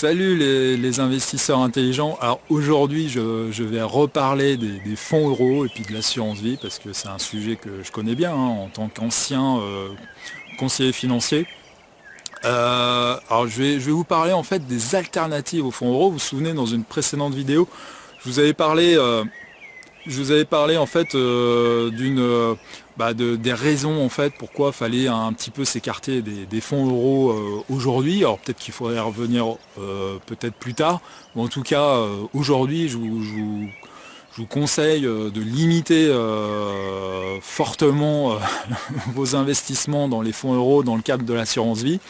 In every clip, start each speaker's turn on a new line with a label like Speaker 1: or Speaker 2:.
Speaker 1: Salut les investisseurs intelligents. Alors aujourd'hui je vais reparler des fonds euros et puis de l'assurance vie parce que c'est un sujet que je connais bien en tant qu'ancien conseiller financier. Alors je vais vous parler en fait des alternatives aux fonds euros. Vous vous souvenez, dans une précédente vidéo je vous avais parlé en fait des raisons en fait pourquoi fallait un petit peu s'écarter des fonds euros aujourd'hui. Alors peut-être qu'il faudrait revenir peut-être plus tard, mais en tout cas aujourd'hui je vous conseille de limiter fortement vos investissements dans les fonds euros dans le cadre de l'assurance vie.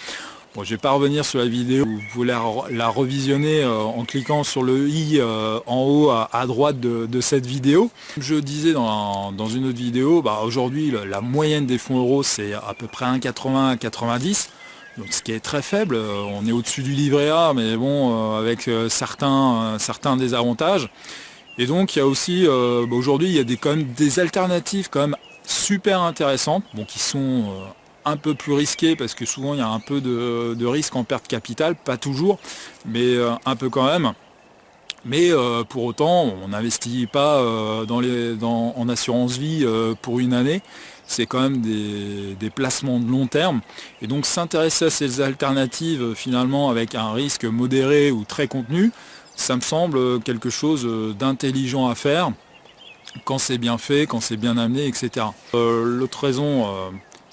Speaker 1: Bon, je ne vais pas revenir sur la vidéo, vous pouvez la revisionner en cliquant sur le i en haut à droite de cette vidéo. Comme je disais dans une autre vidéo, aujourd'hui la moyenne des fonds euros c'est à peu près 1,80 à 90, donc ce qui est très faible. On est au-dessus du livret A, mais bon, avec certains désavantages. Et donc il y a aussi, aujourd'hui il y a quand même des alternatives quand même super intéressantes, bon, qui sont un peu plus risquées parce que souvent il y a un peu de risque en perte capitale, pas toujours, mais un peu quand même. Mais pour autant, on n'investit pas en assurance vie pour une année. C'est quand même des placements de long terme. Et donc s'intéresser à ces alternatives finalement avec un risque modéré ou très contenu, ça me semble quelque chose d'intelligent à faire quand c'est bien fait, quand c'est bien amené, etc. L'autre raison,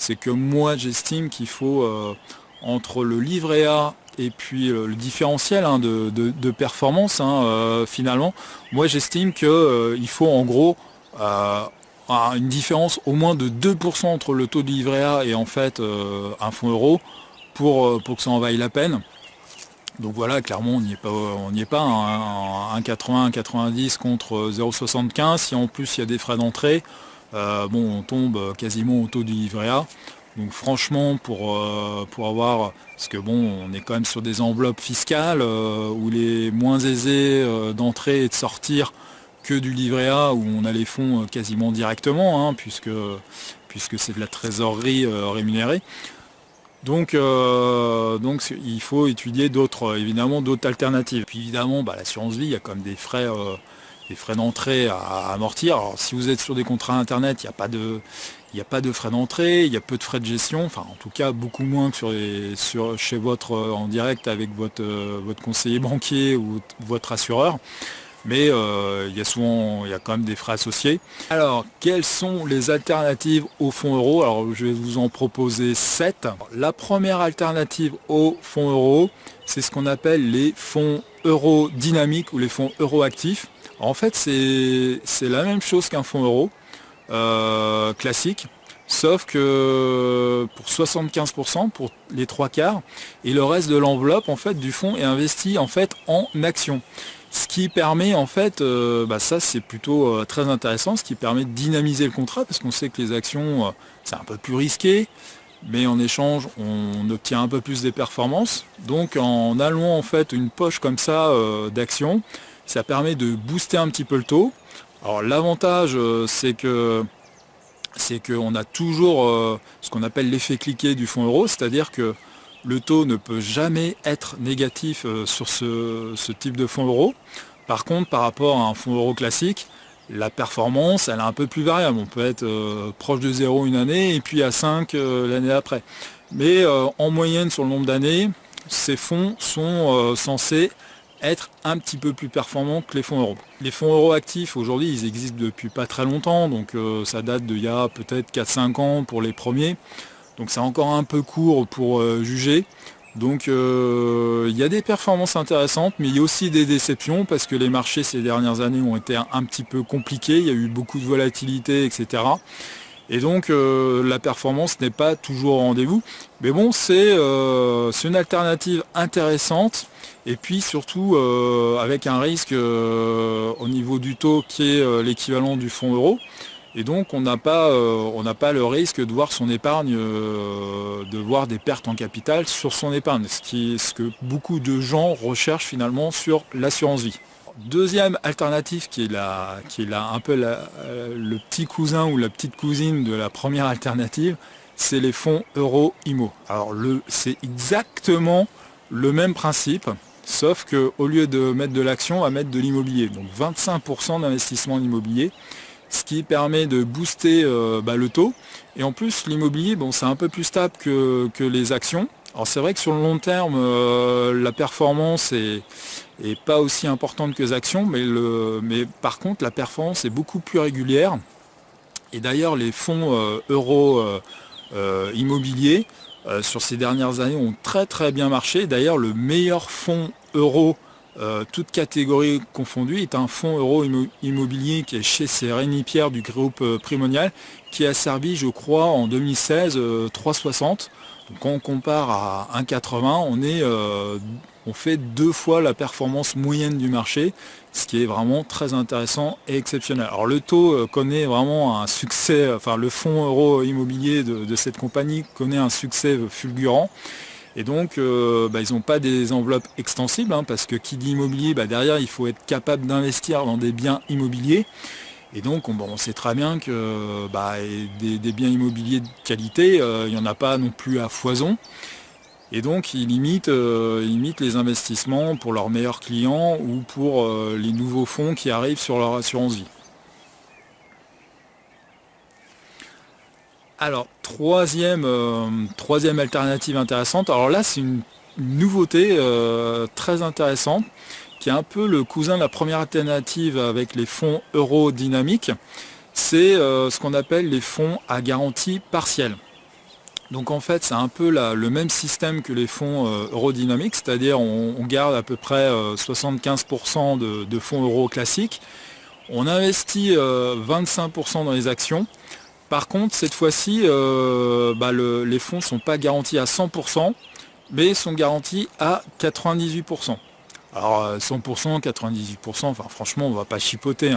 Speaker 1: c'est que moi j'estime qu'il faut, entre le livret A et puis le différentiel de performance, finalement, moi j'estime qu'il faut en gros une différence au moins de 2% entre le taux de livret A et en fait un fonds euro pour que ça en vaille la peine. Donc voilà, clairement on n'y est pas, un 80, un 90 contre 0,75. Si en plus il y a des frais d'entrée, on tombe quasiment au taux du livret A. Donc franchement pour avoir, parce que bon, on est quand même sur des enveloppes fiscales où les moins aisés d'entrer et de sortir que du livret A, où on a les fonds quasiment directement, puisque c'est de la trésorerie rémunérée. Donc il faut étudier évidemment d'autres alternatives. Puis évidemment, l'assurance vie, il y a quand même des frais d'entrée à amortir. Alors si vous êtes sur des contrats internet, il n'y a pas de frais d'entrée, il y a peu de frais de gestion, enfin en tout cas beaucoup moins que chez en direct avec votre conseiller banquier ou votre assureur. Mais il y a quand même des frais associés. Alors, quelles sont les alternatives aux fonds euros? Alors, je vais vous en proposer 7. La première alternative aux fonds euros, c'est ce qu'on appelle les fonds euro dynamiques ou les fonds euro actifs. En fait, c'est la même chose qu'un fonds euro classique, sauf que pour 75%, pour les 3/4, et le reste de l'enveloppe en fait du fonds est investi en fait en actions. Ce qui permet en fait, ça c'est plutôt très intéressant, ce qui permet de dynamiser le contrat, parce qu'on sait que les actions c'est un peu plus risqué, mais en échange on obtient un peu plus des performances. Donc en allouant en fait une poche comme ça d'actions, ça permet de booster un petit peu le taux. Alors l'avantage c'est qu'on a toujours ce qu'on appelle l'effet cliquet du fonds euro, c'est-à-dire que le taux ne peut jamais être négatif sur ce type de fonds euro. Par contre, par rapport à un fonds euro classique, la performance elle est un peu plus variable. On peut être proche de 0 une année et puis à 5 l'année après. Mais en moyenne sur le nombre d'années, ces fonds sont censés être un petit peu plus performants que les fonds euros. Les fonds euros actifs aujourd'hui ils existent depuis pas très longtemps, donc ça date d'il y a peut-être 4-5 ans pour les premiers. Donc c'est encore un peu court pour juger. Donc il y a des performances intéressantes, mais il y a aussi des déceptions parce que les marchés ces dernières années ont été un petit peu compliqués, il y a eu beaucoup de volatilité, etc. Et donc la performance n'est pas toujours au rendez-vous. Mais bon, c'est une alternative intéressante. Et puis surtout avec un risque au niveau du taux qui est l'équivalent du fonds euro. Et donc on n'a pas le risque de voir son épargne, de voir des pertes en capital sur son épargne, ce que beaucoup de gens recherchent finalement sur l'assurance vie. Deuxième alternative qui est un peu le petit cousin ou la petite cousine de la première alternative, c'est les fonds euro IMO. Alors c'est exactement le même principe, sauf qu'au lieu de mettre de l'action, on va mettre de l'immobilier. Donc 25% d'investissement en immobilier, ce qui permet de booster le taux. Et en plus, l'immobilier, bon, c'est un peu plus stable que les actions. Alors c'est vrai que sur le long terme, la performance est pas aussi importante que les actions, mais par contre, la performance est beaucoup plus régulière. Et d'ailleurs, les fonds euro immobiliers, sur ces dernières années, ont très très bien marché. D'ailleurs, le meilleur fonds euro, toute catégorie confondue, est un fonds euro immobilier qui est chez Rémi Pierre du groupe Primonial, qui a servi, je crois, en 2016, 3,60. Donc, quand on compare à 1,80, on fait 2 fois la performance moyenne du marché, ce qui est vraiment très intéressant et exceptionnel. Alors le taux connaît vraiment un succès, enfin le fonds euro immobilier de cette compagnie connaît un succès fulgurant. Et donc ils n'ont pas des enveloppes extensibles, parce que qui dit immobilier, derrière il faut être capable d'investir dans des biens immobiliers. Et donc on sait très bien que des biens immobiliers de qualité, il n'y en a pas non plus à foison. Et donc ils limitent les investissements pour leurs meilleurs clients ou pour les nouveaux fonds qui arrivent sur leur assurance vie. Alors, troisième alternative intéressante. Alors là, c'est une nouveauté très intéressante, qui est un peu le cousin de la première alternative avec les fonds euro dynamiques. C'est ce qu'on appelle les fonds à garantie partielle. Donc en fait, c'est un peu le même système que les fonds eurodynamiques, c'est-à-dire on garde à peu près 75% de fonds euro classiques. On investit 25% dans les actions. Par contre, cette fois-ci, les fonds ne sont pas garantis à 100%, mais sont garantis à 98%. Alors 100%, 98%, enfin franchement, on ne va pas chipoter,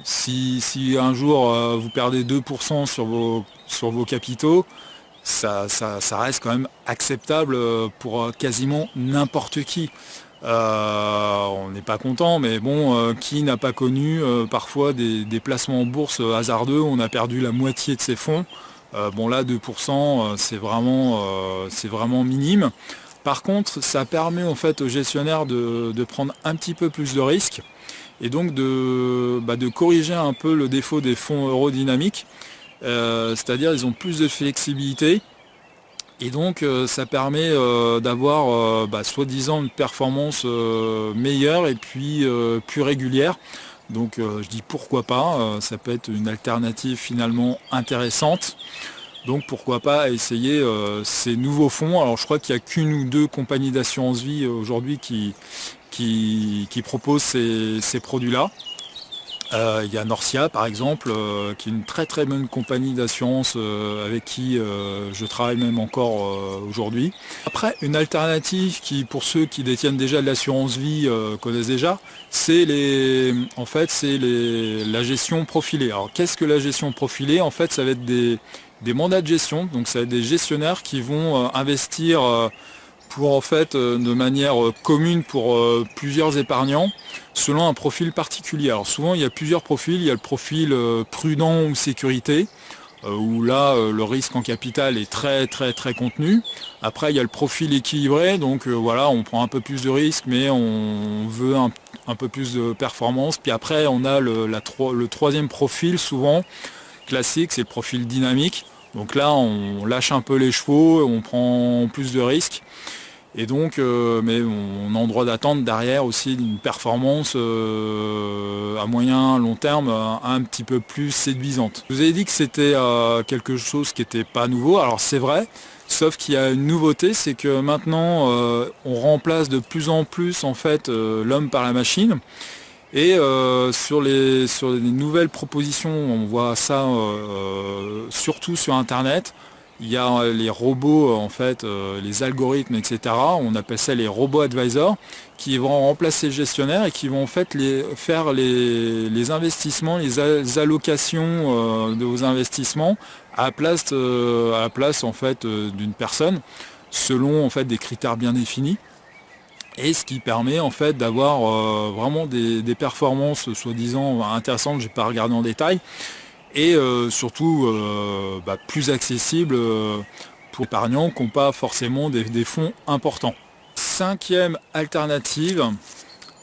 Speaker 1: si un jour vous perdez 2% sur vos capitaux, ça reste quand même acceptable pour quasiment n'importe qui. On n'est pas content, mais bon, qui n'a pas connu parfois des placements en bourse hasardeux, on a perdu la moitié de ses fonds. Là 2%, c'est vraiment minime. Par contre, ça permet en fait aux gestionnaires de prendre un petit peu plus de risques et donc de corriger un peu le défaut des fonds eurodynamiques, c'est-à-dire ils ont plus de flexibilité et donc ça permet d'avoir soi-disant une performance meilleure et puis plus régulière. Donc je dis pourquoi pas, ça peut être une alternative finalement intéressante. Donc pourquoi pas essayer ces nouveaux fonds. Alors je crois qu'il n'y a qu'une ou deux compagnies d'assurance vie aujourd'hui qui proposent ces produits-là. Il y a Norcia par exemple, qui est une très très bonne compagnie d'assurance avec qui je travaille même encore aujourd'hui. Après, une alternative qui, pour ceux qui détiennent déjà de l'assurance vie, connaissent déjà, c'est la gestion profilée. Alors qu'est-ce que la gestion profilée? En fait, ça va être des mandats de gestion, donc ça va être des gestionnaires qui vont investir de manière commune pour plusieurs épargnants selon un profil particulier. Alors souvent il y a plusieurs profils, il y a le profil prudent ou sécurité, où là le risque en capital est très très très contenu. Après il y a le profil équilibré, donc on prend un peu plus de risques mais on veut un peu plus de performance. Puis après on a le troisième profil souvent classique, c'est le profil dynamique. Donc là on lâche un peu les chevaux, on prend plus de risques. Et donc, mais on a en droit d'attendre derrière aussi une performance à moyen, long terme un petit peu plus séduisante. Je vous ai dit que c'était quelque chose qui n'était pas nouveau. Alors c'est vrai, sauf qu'il y a une nouveauté, c'est que maintenant on remplace de plus en plus en fait l'homme par la machine. Et sur les nouvelles propositions, on voit ça surtout sur Internet. Il y a les robots, les algorithmes, etc. On appelle ça les robots advisors, qui vont remplacer le gestionnaire et qui vont faire les investissements, les allocations de vos investissements à la place d'une personne, selon des critères bien définis. Et ce qui permet d'avoir vraiment des performances soi-disant intéressantes, je ne vais pas regarder en détail. Et surtout plus accessible pour épargnants qui n'ont pas forcément des fonds importants. Cinquième alternative,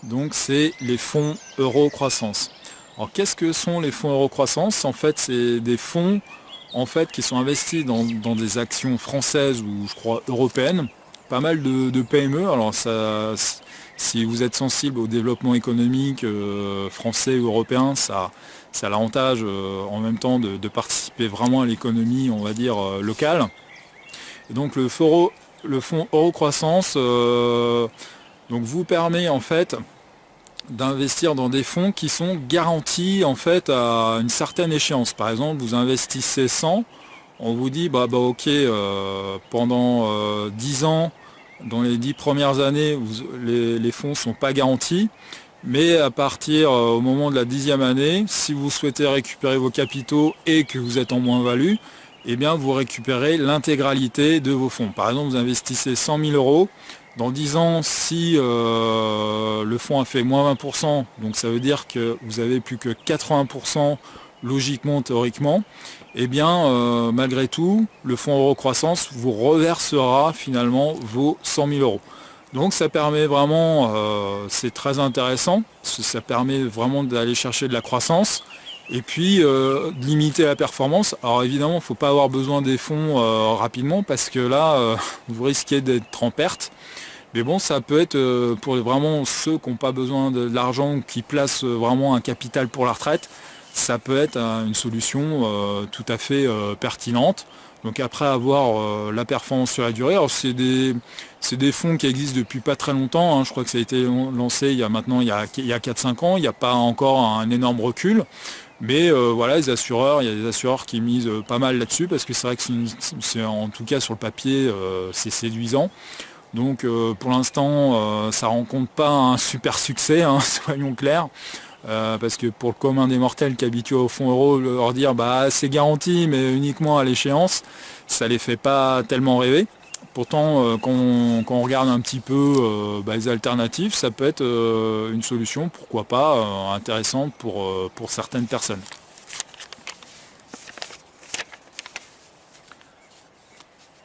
Speaker 1: donc c'est les fonds euro-croissance. Alors qu'est-ce que sont les fonds euro-croissance? En fait, c'est des fonds qui sont investis dans des actions françaises ou je crois européennes, pas mal de PME. Alors ça, si vous êtes sensible au développement économique français ou européen, ça a l'avantage en même temps de participer vraiment à l'économie, on va dire, locale. Et donc le fonds euro-croissance donc vous permet en fait d'investir dans des fonds qui sont garantis en fait à une certaine échéance. Par exemple, vous investissez 100, on vous dit ok, pendant 10 ans, dans les 10 premières années, les fonds ne sont pas garantis, mais à partir au moment de la 10e année, si vous souhaitez récupérer vos capitaux et que vous êtes en moins-value, eh bien vous récupérez l'intégralité de vos fonds. Par exemple, vous investissez 100 000 euros. Dans 10 ans, si le fonds a fait moins 20%, donc ça veut dire que vous avez plus que 80% logiquement, théoriquement, eh bien malgré tout, le fonds euro-croissance vous reversera finalement vos 100 000 euros. Donc ça permet vraiment, c'est très intéressant, ça permet vraiment d'aller chercher de la croissance et puis de limiter la performance. Alors évidemment, il ne faut pas avoir besoin des fonds rapidement parce que là, vous risquez d'être en perte. Mais bon, ça peut être pour vraiment ceux qui n'ont pas besoin de l'argent, qui placent vraiment un capital pour la retraite, ça peut être une solution tout à fait pertinente. Donc après avoir la performance sur la durée, alors c'est des fonds qui existent depuis pas très longtemps, hein. Je crois que ça a été lancé il y a 4-5 ans, il n'y a pas encore un énorme recul. Mais voilà, il y a des assureurs qui misent pas mal là-dessus, parce que c'est vrai que c'est en tout cas sur le papier, c'est séduisant. Donc pour l'instant, ça ne rencontre pas un super succès, hein, soyons clairs. Parce que pour le commun des mortels qui est habitué au fonds euro, leur dire c'est garanti mais uniquement à l'échéance, ça les fait pas tellement rêver. Pourtant quand on regarde un petit peu les alternatives, ça peut être une solution, pourquoi pas, intéressante pour certaines personnes.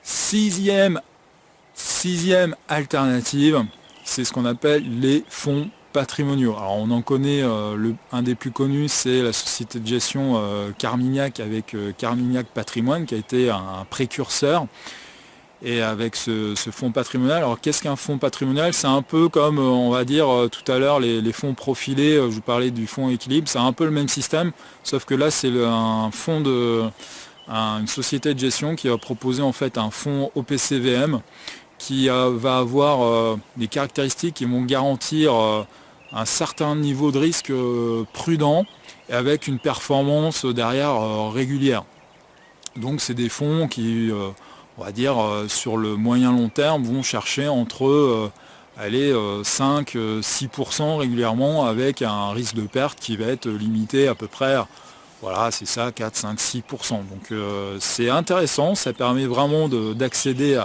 Speaker 1: Sixième alternative, c'est ce qu'on appelle les fonds patrimoniaux. Alors on en connaît, un des plus connus, c'est la société de gestion Carmignac avec Carmignac Patrimoine, qui a été un précurseur. Et avec ce fonds patrimonial, alors qu'est-ce qu'un fonds patrimonial? C'est un peu comme, on va dire, tout à l'heure, les fonds profilés, je vous parlais du fonds équilibre, c'est un peu le même système, sauf que là c'est un fonds une société de gestion qui va proposer en fait un fonds OPCVM qui va avoir des caractéristiques qui vont garantir un certain niveau de risque prudent et avec une performance derrière régulière. Donc c'est des fonds qui, on va dire, sur le moyen long terme, vont chercher entre 5-6% régulièrement avec un risque de perte qui va être limité à peu près. Voilà, c'est ça, 4, 5, 6%. Donc c'est intéressant, ça permet vraiment d'accéder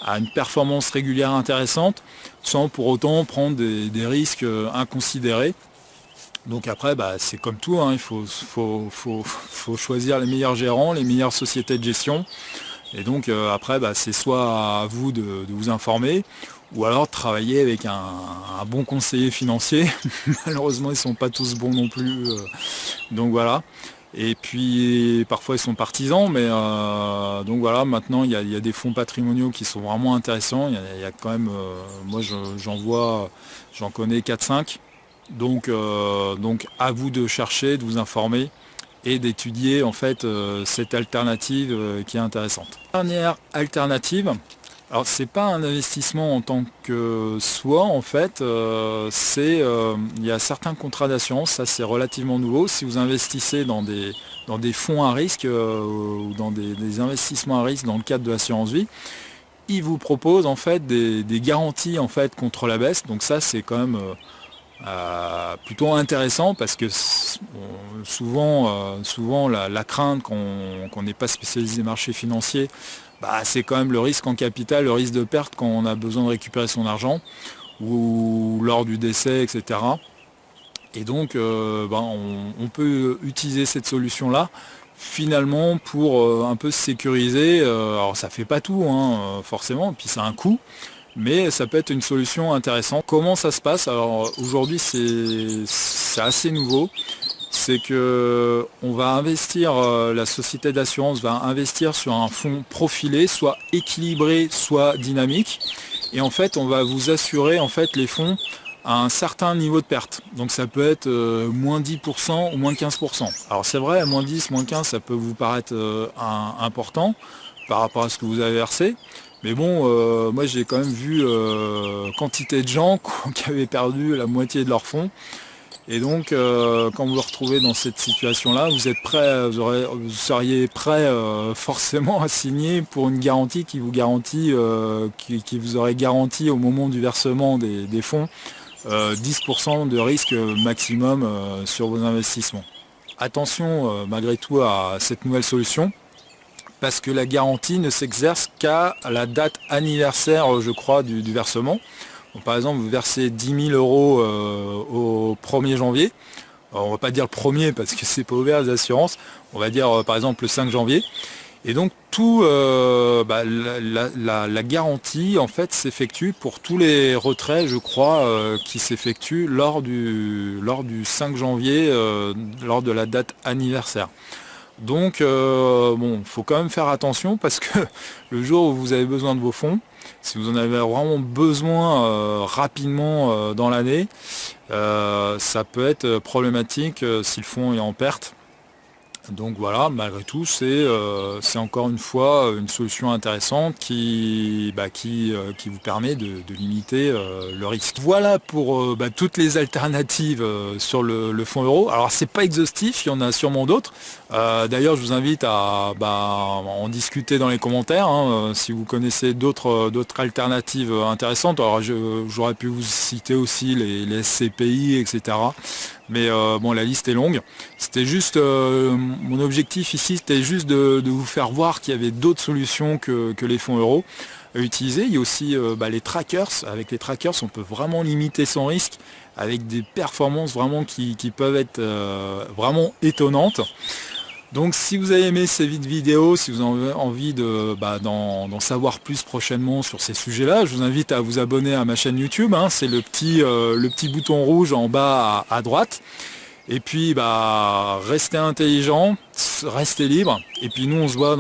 Speaker 1: à une performance régulière intéressante sans pour autant prendre des risques inconsidérés. Donc après, c'est comme tout, hein, il faut choisir les meilleurs gérants, les meilleures sociétés de gestion. Et donc après, c'est soit à vous de vous informer, ou alors de travailler avec un bon conseiller financier. Malheureusement, ils ne sont pas tous bons non plus. Donc voilà. Et puis parfois ils sont partisans, mais donc voilà, maintenant il y a des fonds patrimoniaux qui sont vraiment intéressants. Il y a quand même, moi j'en connais 4-5. Donc à vous de chercher, de vous informer et d'étudier en fait cette alternative qui est intéressante. Dernière alternative. Alors c'est pas un investissement en tant que soi en fait, il y a certains contrats d'assurance, ça c'est relativement nouveau. Si vous investissez dans des fonds à risque ou dans des investissements à risque dans le cadre de l'assurance vie, ils vous proposent en fait des garanties en fait contre la baisse. Donc ça c'est quand même plutôt intéressant parce que souvent la crainte qu'on n'est pas spécialisé marché financier, c'est quand même le risque en capital, le risque de perte quand on a besoin de récupérer son argent ou lors du décès, etc. Et donc on peut utiliser cette solution-là finalement pour un peu sécuriser. Alors ça fait pas tout hein, forcément, puis c'est un coût, mais ça peut être une solution intéressante. Comment ça se passe? Alors aujourd'hui c'est assez nouveau. C'est que on va investir, la société d'assurance va investir sur un fonds profilé, soit équilibré, soit dynamique. Et en fait, on va vous assurer en fait les fonds à un certain niveau de perte. Donc ça peut être moins 10% ou moins 15%. Alors c'est vrai, moins 10, moins 15, ça peut vous paraître important par rapport à ce que vous avez versé. Mais bon, moi j'ai quand même vu quantité de gens qui avaient perdu la moitié de leur fonds. Et donc, quand vous vous retrouvez dans cette situation-là, vous êtes prêt, vous seriez prêt forcément à signer pour une garantie qui vous garantit, qui vous aurait garanti au moment du versement des fonds 10% de risque maximum sur vos investissements. Attention malgré tout à cette nouvelle solution, parce que la garantie ne s'exerce qu'à la date anniversaire, je crois, du versement. Donc, par exemple, vous versez 10 000 euros au 1er janvier. Alors, on va pas dire le premier parce que c'est pas ouvert les assurances. On va dire par exemple le 5 janvier. Et donc tout la garantie en fait s'effectue pour tous les retraits, je crois, qui s'effectuent lors du 5 janvier, lors de la date anniversaire. Donc bon, faut quand même faire attention parce que le jour où vous avez besoin de vos fonds, si vous en avez vraiment besoin rapidement dans l'année, ça peut être problématique si le fonds est en perte. Donc voilà, malgré tout, c'est encore une fois une solution intéressante qui vous permet de limiter le risque. Voilà pour toutes les alternatives sur le fonds euro. Alors c'est pas exhaustif, il y en a sûrement d'autres. D'ailleurs, je vous invite à en discuter dans les commentaires hein, si vous connaissez d'autres alternatives intéressantes. Alors j'aurais pu vous citer aussi les SCPI, etc. Mais bon, la liste est longue. C'était juste mon objectif ici, c'était juste de vous faire voir qu'il y avait d'autres solutions que les fonds euros à utiliser. Il y a aussi les trackers. Avec les trackers, on peut vraiment limiter son risque avec des performances vraiment qui peuvent être vraiment étonnantes. Donc si vous avez aimé ces vidéos, si vous avez envie d'en savoir plus prochainement sur ces sujets-là, je vous invite à vous abonner à ma chaîne YouTube, hein, c'est le petit bouton rouge en bas à droite. Et puis restez intelligent, restez libre, et puis nous on se voit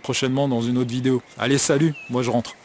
Speaker 1: prochainement dans une autre vidéo. Allez salut, moi je rentre.